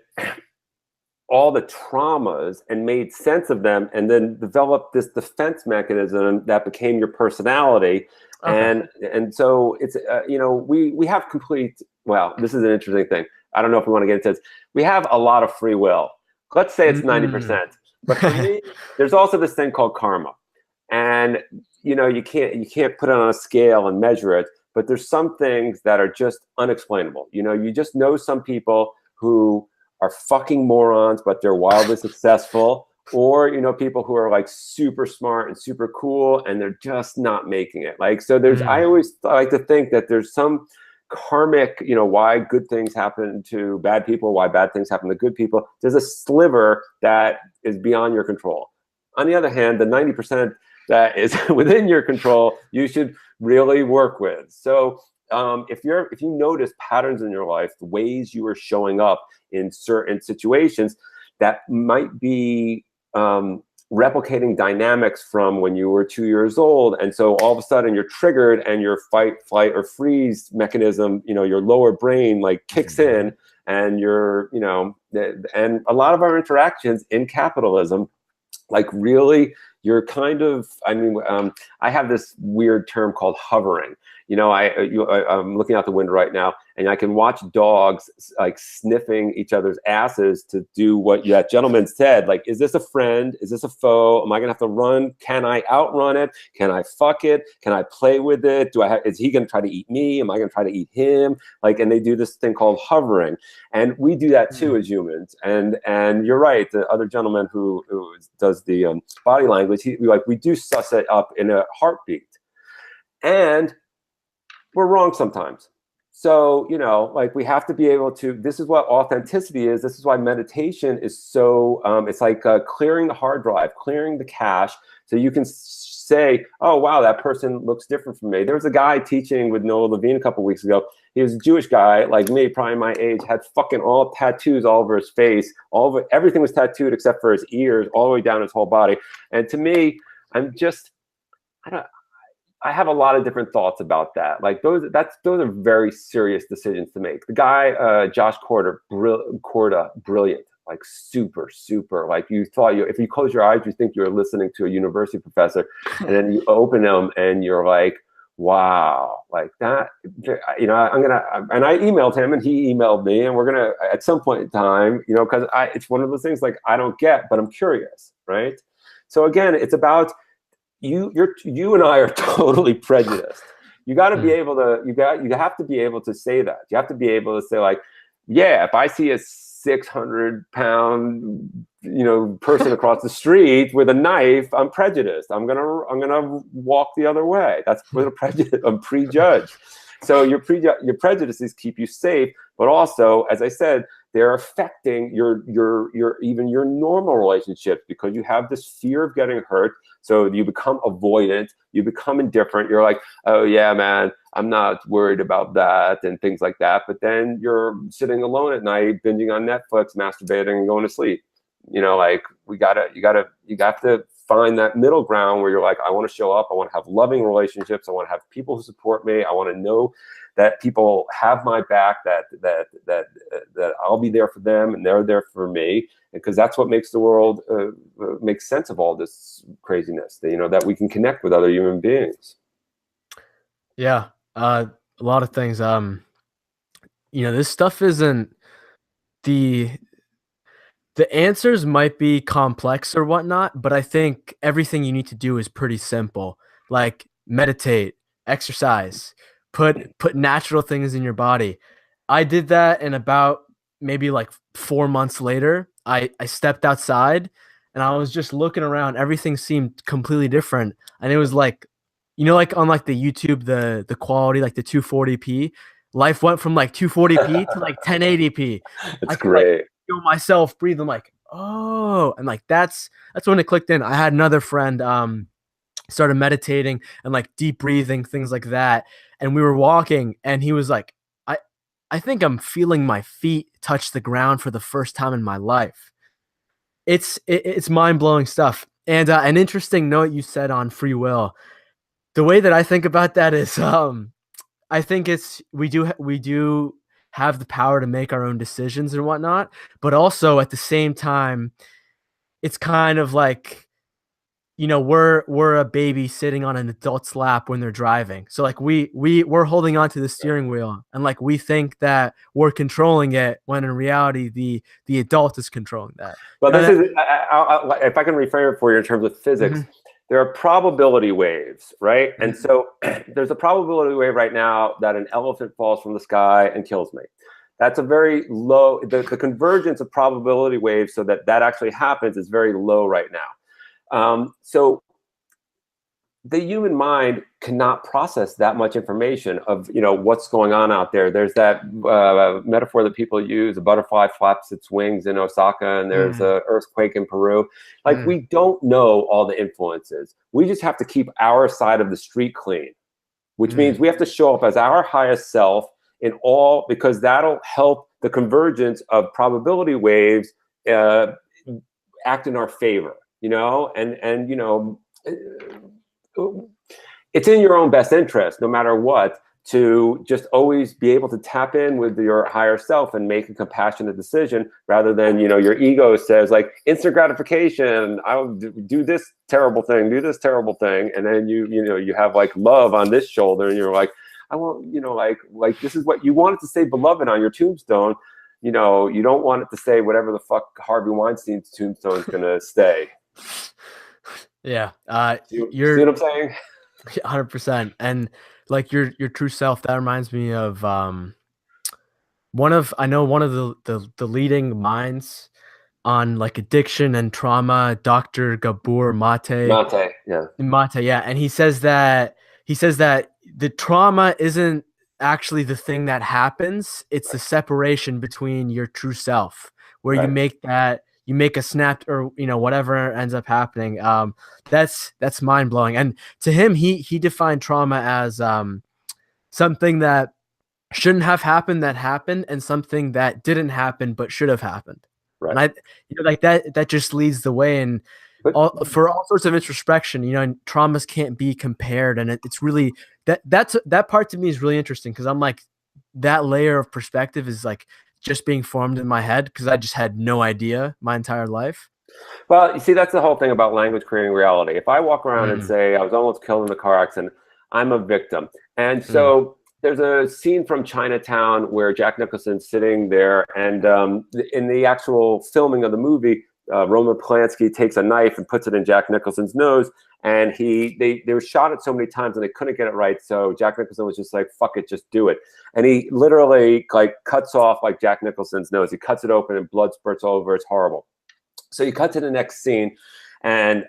all the traumas and made sense of them, and then developed this defense mechanism that became your personality. Okay. And so it's we have complete. Well, this is an interesting thing. I don't know if we want to get into this. We have a lot of free will. Let's say it's 90%. But for me, there's also this thing called karma, and you can't put it on a scale and measure it. But there's some things that are just unexplainable. You just know some people who are fucking morons, but they're wildly successful. Or, people who are like super smart and super cool, and they're just not making it. Like, so I always like to think that there's some karmic, why good things happen to bad people, why bad things happen to good people. There's a sliver that is beyond your control. On the other hand, the 90% that is within your control, you should really work with. So if you notice patterns in your life, the ways you are showing up in certain situations that might be replicating dynamics from when you were 2 years old, and so all of a sudden you're triggered, and your fight, flight, or freeze mechanism, your lower brain like kicks in, and and a lot of our interactions in capitalism, like really, you're kind of, I have this weird term called hovering. I'm looking out the window right now, and I can watch dogs like sniffing each other's asses to do what that gentleman said. Like, is this a friend? Is this a foe? Am I gonna have to run? Can I outrun it? Can I fuck it? Can I play with it? Is he gonna try to eat me? Am I gonna try to eat him? Like, and they do this thing called hovering, and we do that too as humans. And you're right. The other gentleman who does the body language, we do suss it up in a heartbeat, and we're wrong sometimes. So, like, we have to be able to, this is what authenticity is. This is why meditation is so, it's like clearing the hard drive, clearing the cache, so you can say, oh, wow, that person looks different from me. There was a guy teaching with Noah Levine a couple of weeks ago. He was a Jewish guy like me, probably my age, had fucking all tattoos all over his face. Everything was tattooed except for his ears, all the way down his whole body. And to me, I have a lot of different thoughts about that. Like those are very serious decisions to make. The guy, Josh Corda, brilliant, like super, like you thought if you close your eyes, you think you're listening to a university professor, and then you open them and you're like, wow, like that. And I emailed him and he emailed me, and we're gonna at some point in time, because it's one of those things like I don't get, but I'm curious, right? So again, it's about you and I are totally prejudiced. You got to be able to, you have to be able to say that. You have to be able to say like, yeah, if I see a 600-pound, person across the street with a knife, I'm prejudiced. I'm gonna walk the other way. That's with a prejudice. I'm prejudged. So your prejudices keep you safe, but also, as I said, they're affecting your even your normal relationships, because you have this fear of getting hurt. So you become avoidant, you become indifferent. You're like, oh yeah, man, I'm not worried about that and things like that. But then you're sitting alone at night, binging on Netflix, masturbating, and going to sleep. Like you have to find that middle ground where you're like, I want to show up. I want to have loving relationships. I want to have people who support me. I want to know that people have my back, that I'll be there for them and they're there for me. Because that's what makes the world make sense of all this craziness, that we can connect with other human beings. Yeah. A lot of things. This stuff isn't the answers might be complex or whatnot, but I think everything you need to do is pretty simple. Like meditate, exercise, put natural things in your body. I did that, and about maybe like 4 months later, I stepped outside and I was just looking around. Everything seemed completely different. And it was like, like on like the YouTube, the quality, like the 240p, life went from like 240p to like 1080p. It's great. Feel myself breathe. I'm like, oh, and like that's when it clicked in. I had another friend started meditating and like deep breathing, things like that, and we were walking, and he was like, I think I'm feeling my feet touch the ground for the first time in my life. It's mind-blowing stuff. And an interesting note you said on free will. The way that I think about that is I think we do have the power to make our own decisions and whatnot, but also at the same time, it's kind of like, we're a baby sitting on an adult's lap when they're driving. So like we're holding on to the steering wheel, and like we think that we're controlling it, when in reality the adult is controlling that. Well, if I can reframe it for you in terms of physics. Mm-hmm. There are probability waves, right? Mm-hmm. And so there's a probability wave right now that an elephant falls from the sky and kills me. That's a very low, the convergence of probability waves so that actually happens is very low right now. So the human mind cannot process that much information of, what's going on out there. There's that metaphor that people use: a butterfly flaps its wings in Osaka, and there's an earthquake in Peru. Like, we don't know all the influences. We just have to keep our side of the street clean, which means we have to show up as our highest self in all, because that'll help the convergence of probability waves act in our favor, it's in your own best interest, no matter what, to just always be able to tap in with your higher self and make a compassionate decision, rather than, your ego says like instant gratification. I'll do this terrible thing, and then you have like love on this shoulder, and you're like, I want, like this is what you want it to say, beloved, on your tombstone. You don't want it to say whatever the fuck Harvey Weinstein's tombstone is going to stay. Yeah. See what I'm saying? 100%. And like your true self, that reminds me of one of the leading minds on like addiction and trauma, Dr. Gabor Mate. Mate, yeah. Mate, yeah. And he says that the trauma isn't actually the thing that happens. It's the separation between your true self, where you make a snap, or whatever ends up happening. That's mind blowing. And to him, he defined trauma as something that shouldn't have happened that happened, and something that didn't happen but should have happened. Right. And like that just leads the way. And for all sorts of introspection, and traumas can't be compared. And it's really that part to me is really interesting, because I'm like, that layer of perspective is like just being formed in my head, because I just had no idea my entire life. Well, you see, that's the whole thing about language creating reality. If I walk around and say I was almost killed in a car accident, I'm a victim. And so there's a scene from Chinatown where Jack Nicholson's sitting there, and in the actual filming of the movie, Roman Polanski takes a knife and puts it in Jack Nicholson's nose, and they were shot it so many times and they couldn't get it right. So Jack Nicholson was just like, "Fuck it, just do it." And he literally like cuts off like Jack Nicholson's nose. He cuts it open and blood spurts all over. It's horrible. So you cut to the next scene, and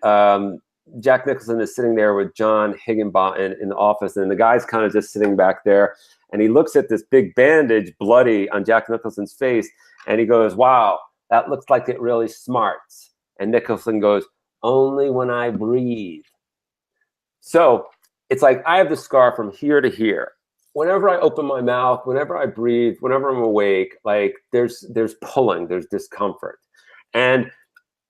Jack Nicholson is sitting there with John Higginbottom in the office, and the guy's kind of just sitting back there, and he looks at this big bandage, bloody, on Jack Nicholson's face, and he goes, "Wow, that looks like it really smarts." And Nicholson goes, "Only when I breathe." So it's like I have the scar from here to here. Whenever I open my mouth, whenever I breathe, whenever I'm awake, like there's pulling, there's discomfort. And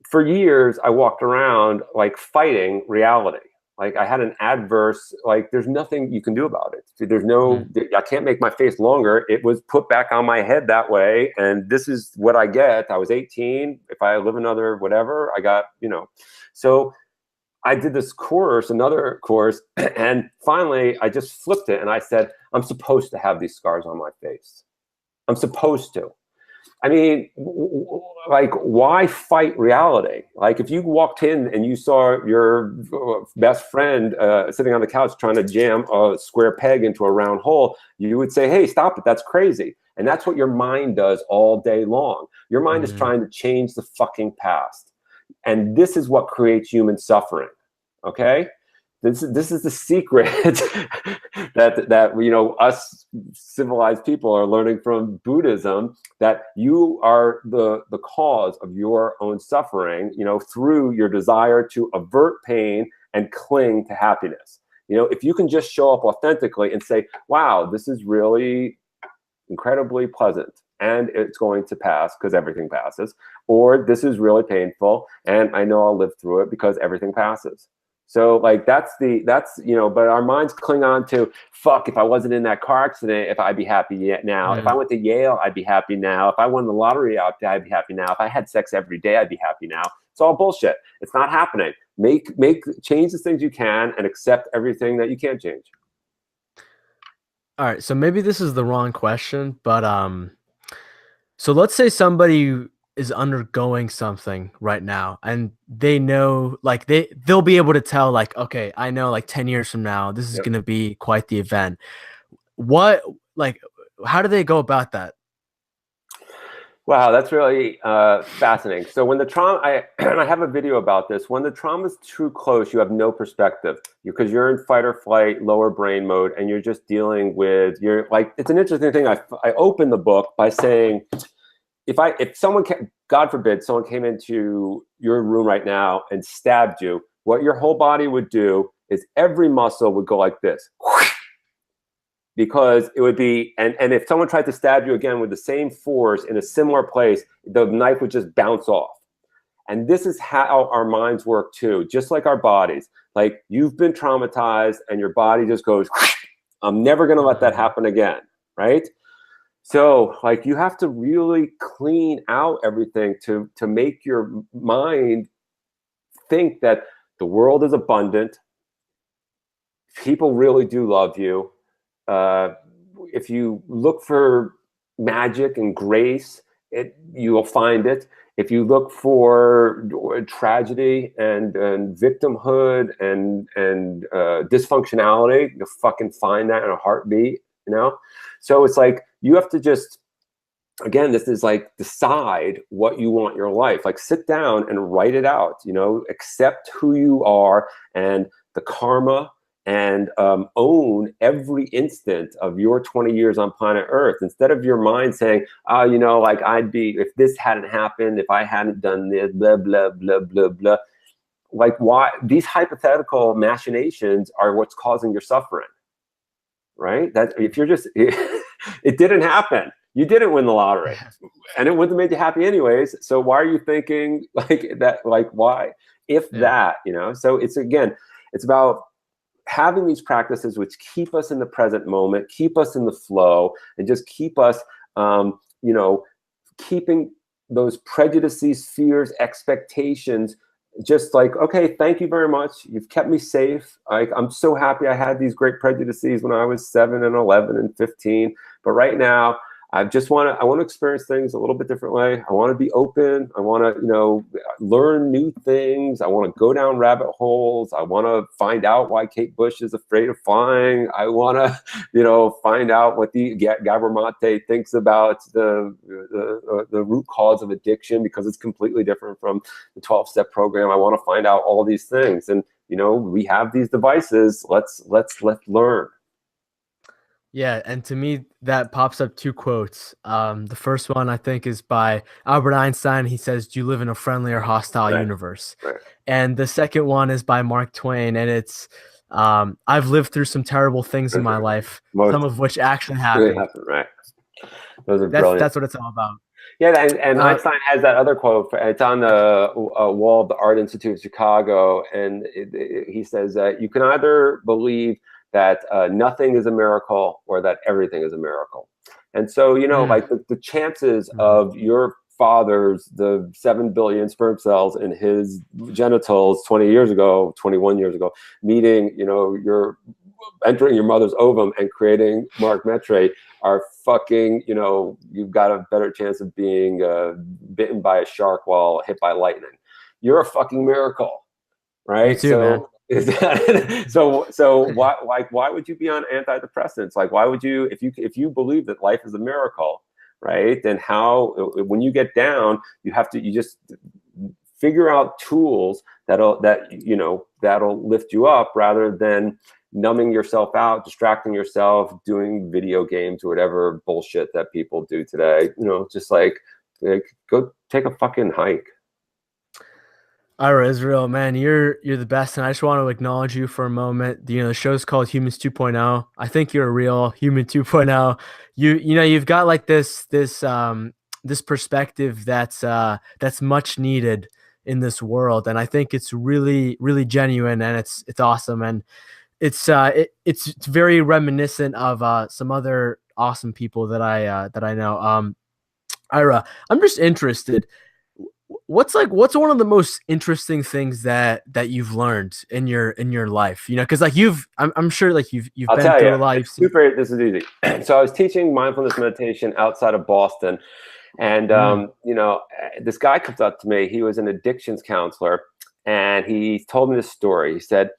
for years, I walked around like fighting reality. Like I had an adverse, like there's nothing you can do about it. There's no, I can't make my face longer. It was put back on my head that way. And this is what I get. I was 18. If I live another whatever, I got, So I did this course, another course, and finally I just flipped it and I said, I'm supposed to have these scars on my face. I'm supposed to. I mean, like, why fight reality? Like, if you walked in and you saw your best friend sitting on the couch trying to jam a square peg into a round hole, you would say, "Hey, stop it. That's crazy." And that's what your mind does all day long. Your mind is trying to change the fucking past. And this is what creates human suffering. Okay? This is the secret that us civilized people are learning from Buddhism, that you are the cause of your own suffering, through your desire to avert pain and cling to happiness. If you can just show up authentically and say, "Wow, this is really incredibly pleasant and it's going to pass because everything passes," or "This is really painful and I know I'll live through it because everything passes." So like that's but our minds cling on to, "Fuck, if I wasn't in that car accident, if I'd be happy yet now. If I went to Yale, I'd be happy now. If I won the lottery out there, I'd be happy now. If I had sex every day, I'd be happy now." It's all bullshit. It's not happening. Change the things you can and accept everything that you can't change. All right, so maybe this is the wrong question, but so let's say somebody is undergoing something right now and they know, like they'll be able to tell, like, okay, I know like 10 years from now this is going to be quite the event. How do they go about that? Wow, that's really fascinating. So when the trauma, I have a video about this. When the trauma is too close, you have no perspective because you're in fight or flight, lower brain mode, and you're just dealing with it's an interesting thing. I opened the book by saying, if someone God forbid, someone came into your room right now and stabbed you, what your whole body would do is every muscle would go like this. Because it would be, and if someone tried to stab you again with the same force in a similar place, the knife would just bounce off. And this is how our minds work too, just like our bodies. Like, you've been traumatized and your body just goes, "I'm never going to let that happen again," right? So like, you have to really clean out everything to make your mind think that the world is abundant. People really do love you. if you look for magic and grace, you will find it. If you look for tragedy and victimhood and dysfunctionality, you'll fucking find that in a heartbeat, you know? So it's like, you have to just, again, this is like, decide what you want your life. Like, sit down and write it out, you know, accept who you are and the karma, and own every instant of your 20 years on planet Earth, instead of your mind saying, oh, you know, like, I'd be, if this hadn't happened, if I hadn't done this, blah, blah, blah, blah, blah. Like, why? These hypothetical machinations are what's causing your suffering, right? That if you're just, it didn't happen. You didn't win the lottery, and it wouldn't have made you happy anyways. So why are you thinking like that? Like, why? If that, you know? So it's, again, it's about having these practices which keep us in the present moment, keep us in the flow, and just keep us, you know, keeping those prejudices, fears, expectations, just like, okay, thank you very much. You've kept me safe. I'm so happy I had these great prejudices when I was 7 and 11 and 15. But right now, I want to experience things a little bit differently. I want to be open. I want to, you know, learn new things. I want to go down rabbit holes. I want to find out why Kate Bush is afraid of flying. I want to, you know, find out what the Gabor Mate thinks about the root cause of addiction, because it's completely different from the 12-step program. I want to find out all these things, and, you know, we have these devices. Let's learn. Yeah, and to me, that pops up two quotes. The first one, I think, is by Albert Einstein. He says, "Do you live in a friendly or hostile universe?" Right. And the second one is by Mark Twain, and it's, "I've lived through some terrible things in my life, some of which actually happened." Right. Those are brilliant. That's what it's all about. Yeah, and Einstein has that other quote. It's on the wall of the Art Institute of Chicago, and he says that you can either believe that nothing is a miracle or that everything is a miracle. And so, you know, like the chances of your father's, the 7 billion sperm cells in his genitals 20 years ago, 21 years ago, meeting, you know, entering your mother's ovum and creating Mark Metry are fucking, you know, you've got a better chance of being bitten by a shark while hit by lightning. You're a fucking miracle, right? Me too, man. Is that so why would you be on antidepressants? Like, why would you, if you believe that life is a miracle, right? Then how, when you get down, you just figure out tools that'll lift you up, rather than numbing yourself out, distracting yourself, doing video games or whatever bullshit that people do today. You know, just like go take a fucking hike. Ira, Israel, man, you're the best, and I just want to acknowledge you for a moment. You know, the show's called Humans 2.0. I think you're a real human 2.0. You know, you've got like this perspective that's much needed in this world, and I think it's really, really genuine, and it's awesome, and it's very reminiscent of some other awesome people that I know. Ira, I'm just interested. What's one of the most interesting things that you've learned in your life? You know, because like I'm sure like you've been through a lot. This is easy. So I was teaching mindfulness meditation outside of Boston, and you know, this guy comes up to me. He was an addictions counselor, and he told me this story. He said,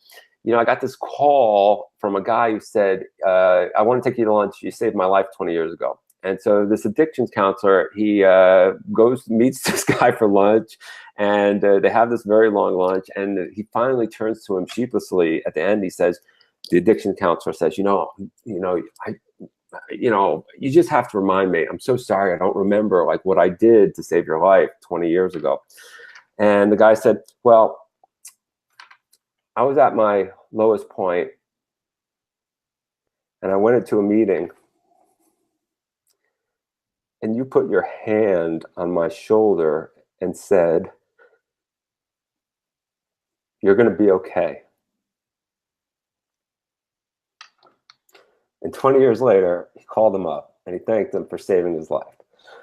you know, I got this call from a guy who said, I want to take you to lunch. You saved my life 20 years ago. And so this addictions counselor, he meets this guy for lunch, and they have this very long lunch. And he finally turns to him sheepishly at the end. He says, the addiction counselor says, you just have to remind me. I'm so sorry. I don't remember like what I did to save your life 20 years ago. And the guy said, well, I was at my lowest point, and I went into a meeting, and you put your hand on my shoulder and said, you're going to be okay. And 20 years later, he called him up and he thanked him for saving his life.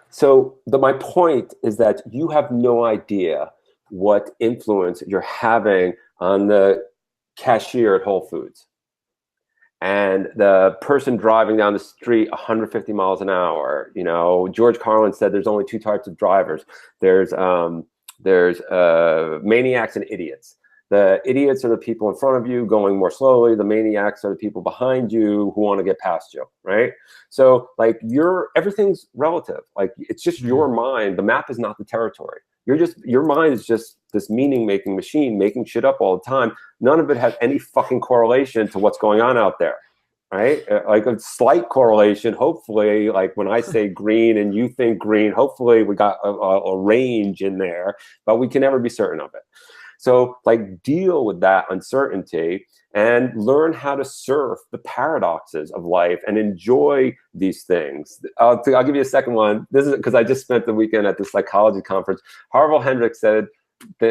So my point is that you have no idea what influence you're having on the cashier at Whole Foods. and the person driving down the street 150 miles an hour. You know, George Carlin said there's only two types of drivers. There's maniacs and idiots. The idiots are the people in front of you going more slowly. The maniacs are the people behind you who want to get past you, right? So like everything's relative. Like it's just your mind. The map is not the territory. Your mind is just this meaning-making machine making shit up all the time. None of it has any fucking correlation to what's going on out there, right? Like a slight correlation, hopefully, like when I say green and you think green, hopefully we got a range in there, but we can never be certain of it. So like deal with that uncertainty and learn how to surf the paradoxes of life and enjoy these things. I'll give you a second one. This is because I just spent the weekend at the psychology conference. Harville Hendricks said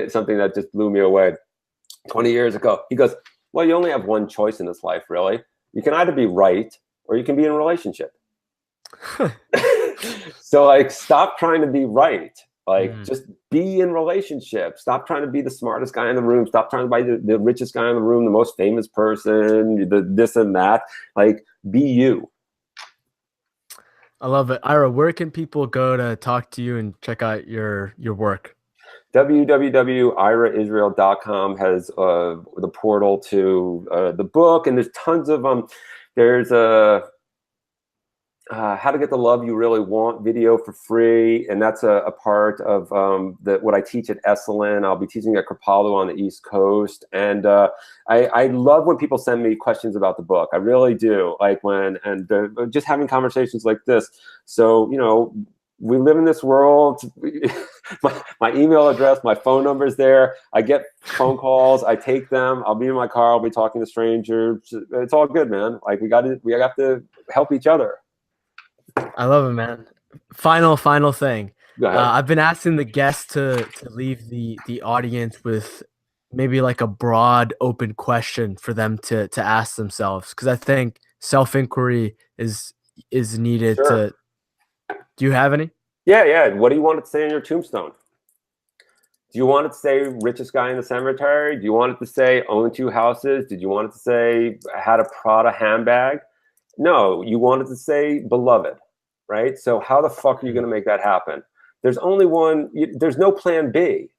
something that just blew me away 20 years ago. He goes, well, you only have one choice in this life, really. You can either be right or you can be in a relationship. So like, stop trying to be right. Like, just be in relationship. Stop trying to be the smartest guy in the room. Stop trying to be the richest guy in the room, the most famous person, this and that. Like, be you. I love it. Ira, where can people go to talk to you and check out your work? www.iraisrael.com has the portal to the book, and there's tons of them. There's how to get the love you really want video for free, and that's a part of what I teach at Esalen. I'll be teaching at Kripalu on the East Coast, and I love when people send me questions about the book. I really do, like just having conversations like this. So you know, we live in this world. my email address, my phone number is there. I get phone calls. I take them. I'll be in my car. I'll be talking to strangers. It's all good, man. Like we have to help each other. I love it, man. Final thing. I've been asking the guests to leave the audience with maybe like a broad, open question for them to ask themselves, because I think self-inquiry is needed. Sure. Do you have any? Yeah. What do you want it to say in your tombstone? Do you want it to say richest guy in the cemetery? Do you want it to say own 2 houses? Did you want it to say had a Prada handbag? No, you want it to say beloved, right? So how the fuck are you going to make that happen? There's only one. There's no plan B.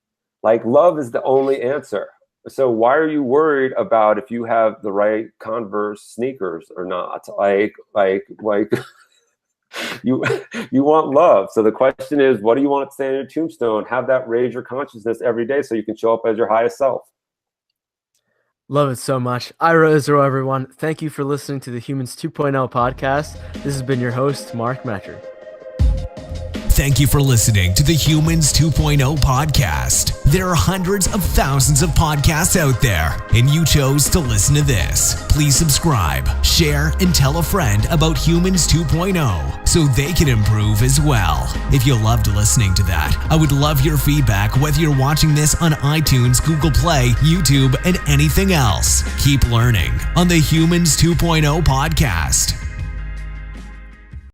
Like, love is the only answer. So why are you worried about if you have the right Converse sneakers or not? Like you want love. So the question is, what do you want to say on your tombstone? Have that raise your consciousness every day so you can show up as your highest self. Love it so much. Ira Israel, everyone. Thank you for listening to the Humans 2.0 podcast. This has been your host, Mark Metry. Thank you for listening to the Humans 2.0 podcast. There are hundreds of thousands of podcasts out there, and you chose to listen to this. Please subscribe, share, and tell a friend about Humans 2.0 so they can improve as well. If you loved listening to that, I would love your feedback, whether you're watching this on iTunes, Google Play, YouTube, and anything else. Keep learning on the Humans 2.0 podcast.